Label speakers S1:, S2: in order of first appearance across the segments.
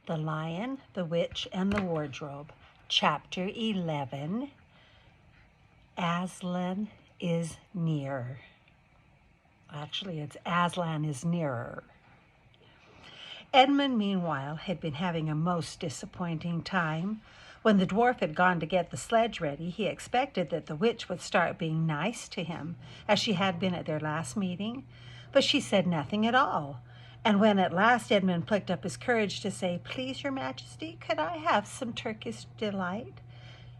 S1: The Lion, the Witch, and the Wardrobe, Chapter 11, Aslan is near. Actually, it's Aslan is nearer. Edmund, meanwhile, had been having a most disappointing time. When the dwarf had gone to get the sledge ready, he expected that the witch would start being nice to him, as she had been at their last meeting, but she said nothing at all. And when at last Edmund plucked up his courage to say, "Please, your majesty, could I have some Turkish delight?"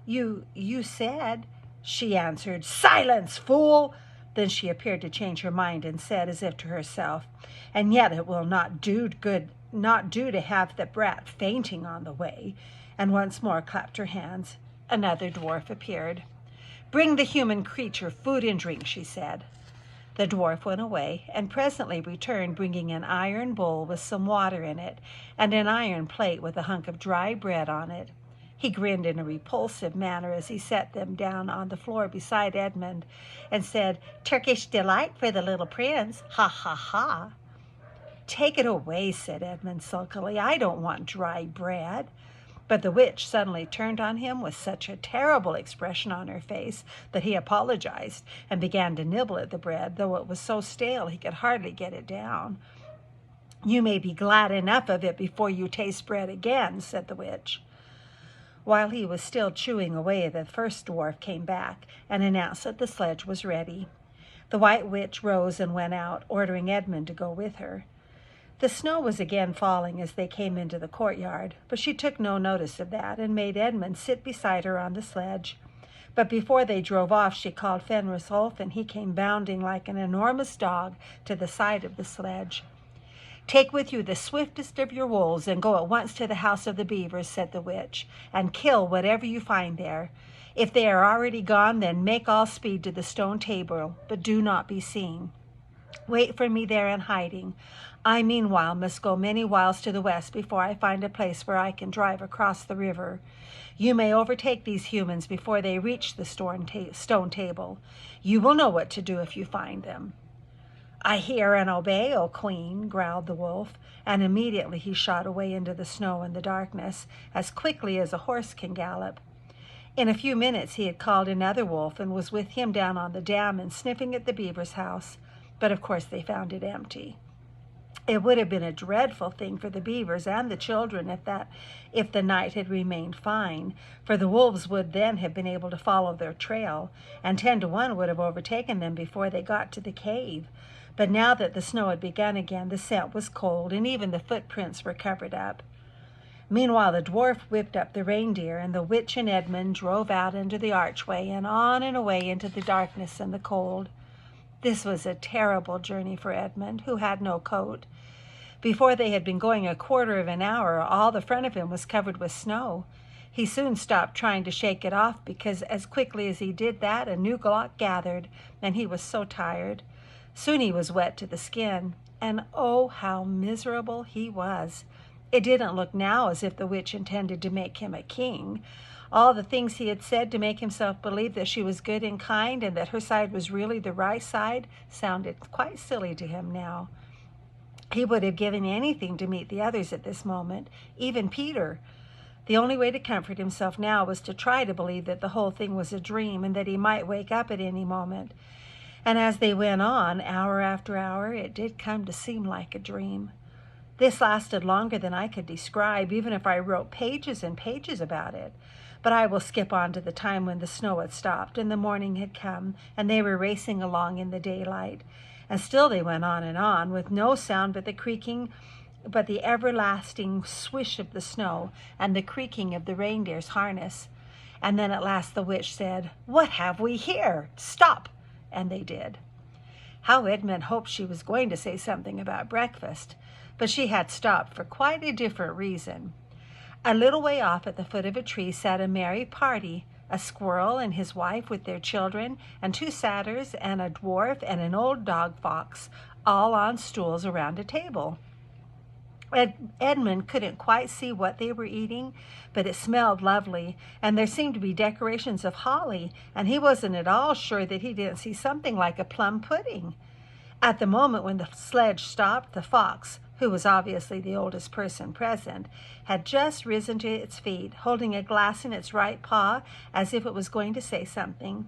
S1: You said," she answered, "Silence, fool!" Then she appeared to change her mind and said, as if to herself, "And yet it will not do to have the brat fainting on the way," and once more clapped her hands. Another dwarf appeared. "Bring the human creature food and drink," she said. The dwarf went away, and presently returned bringing an iron bowl with some water in it, and an iron plate with a hunk of dry bread on it. He grinned in a repulsive manner as he set them down on the floor beside Edmund, and said, "Turkish delight for the little prince, ha ha ha." "Take it away," said Edmund sulkily. "I don't want dry bread." But the witch suddenly turned on him with such a terrible expression on her face that he apologized and began to nibble at the bread, though it was so stale he could hardly get it down. "You may be glad enough of it before you taste bread again," said the witch. While he was still chewing away, the first dwarf came back and announced that the sledge was ready. The White Witch rose and went out, ordering Edmund to go with her. The snow was again falling as they came into the courtyard, but she took no notice of that and made Edmund sit beside her on the sledge. But before they drove off, she called Fenris Ulf, and he came bounding like an enormous dog to the side of the sledge. "Take with you the swiftest of your wolves and go at once to the house of the beavers," said the witch, "and kill whatever you find there. If they are already gone, then make all speed to the stone table, but do not be seen. Wait for me there in hiding. I, meanwhile, must go many whiles to the west before I find a place where I can drive across the river. You may overtake these humans before they reach the stone table. You will know what to do if you find them." "I hear and obey, O Queen," growled the wolf, and immediately he shot away into the snow and the darkness, as quickly as a horse can gallop. In a few minutes he had called another wolf and was with him down on the dam and sniffing at the beaver's house, but of course they found it empty. It would have been a dreadful thing for the beavers and the children if the night had remained fine, for the wolves would then have been able to follow their trail, and 10 to 1 would have overtaken them before they got to the cave. But now that the snow had begun again, the scent was cold, and even the footprints were covered up. Meanwhile, the dwarf whipped up the reindeer, and the witch and Edmund drove out into the archway and on and away into the darkness and the cold. This was a terrible journey for Edmund, who had no coat. Before they had been going a quarter of an hour, all the front of him was covered with snow. He soon stopped trying to shake it off, because as quickly as he did that, a new glock gathered, and he was so tired. Soon he was wet to the skin, and oh, how miserable he was. It didn't look now as if the witch intended to make him a king. All the things he had said to make himself believe that she was good and kind and that her side was really the right side sounded quite silly to him now. He would have given anything to meet the others at this moment, even Peter. The only way to comfort himself now was to try to believe that the whole thing was a dream and that he might wake up at any moment. And as they went on, hour after hour, it did come to seem like a dream. This lasted longer than I could describe, even if I wrote pages and pages about it. But I will skip on to the time when the snow had stopped and the morning had come, and they were racing along in the daylight. And still they went on, with no sound but the everlasting swish of the snow and the creaking of the reindeer's harness. And then at last the witch said, "What have we here? Stop!" And they did. How Edmund hoped she was going to say something about breakfast, but she had stopped for quite a different reason. A little way off at the foot of a tree sat a merry party, a squirrel and his wife with their children, and 2 satyrs and a dwarf and an old dog fox, all on stools around a table. Edmund couldn't quite see what they were eating, but it smelled lovely, and there seemed to be decorations of holly, and he wasn't at all sure that he didn't see something like a plum pudding. At the moment when the sledge stopped, the fox, who was obviously the oldest person present, had just risen to its feet, holding a glass in its right paw as if it was going to say something.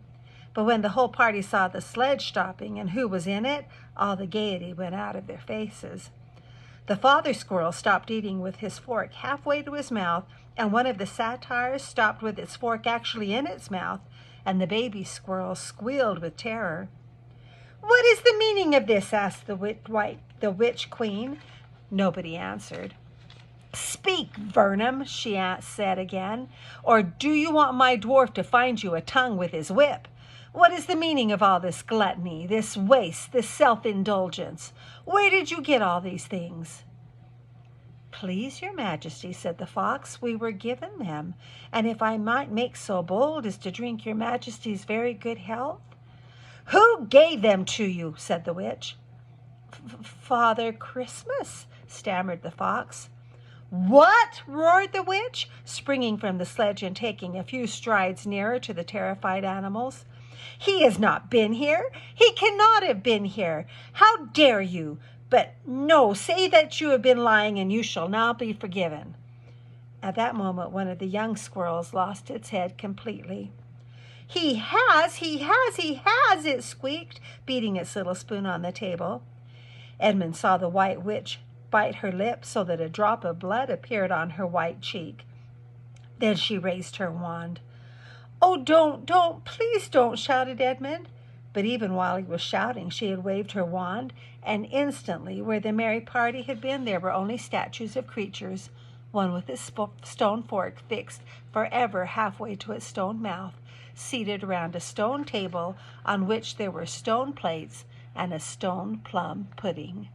S1: But when the whole party saw the sledge stopping and who was in it, all the gaiety went out of their faces. The father squirrel stopped eating with his fork halfway to his mouth, and one of the satyrs stopped with its fork actually in its mouth, and the baby squirrel squealed with terror. "What is the meaning of this?" asked the witch queen. Nobody answered. "Speak, Vernon," she said again, "or do you want my dwarf to find you a tongue with his whip? What is the meaning of all this gluttony, this waste, this self-indulgence? Where did you get all these things?" "Please, your majesty," said the fox, "we were given them, and if I might make so bold as to drink your majesty's very good health." "Who gave them to you?" said the witch. "Father Christmas," stammered the fox. "What?" roared the witch, springing from the sledge and taking a few strides nearer to the terrified animals. "He has not been here. He cannot have been here. How dare you? But no, say that you have been lying, and you shall now be forgiven." At that moment, one of the young squirrels lost its head completely. He has, it squeaked, beating its little spoon on the table. Edmund saw the white witch bite her lip so that a drop of blood appeared on her white cheek. Then she raised her wand. "Oh, don't, please don't," shouted Edmund. But even while he was shouting, she had waved her wand, and instantly, where the merry party had been, there were only statues of creatures, one with a stone fork fixed forever halfway to its stone mouth, seated around a stone table on which there were stone plates and a stone plum pudding.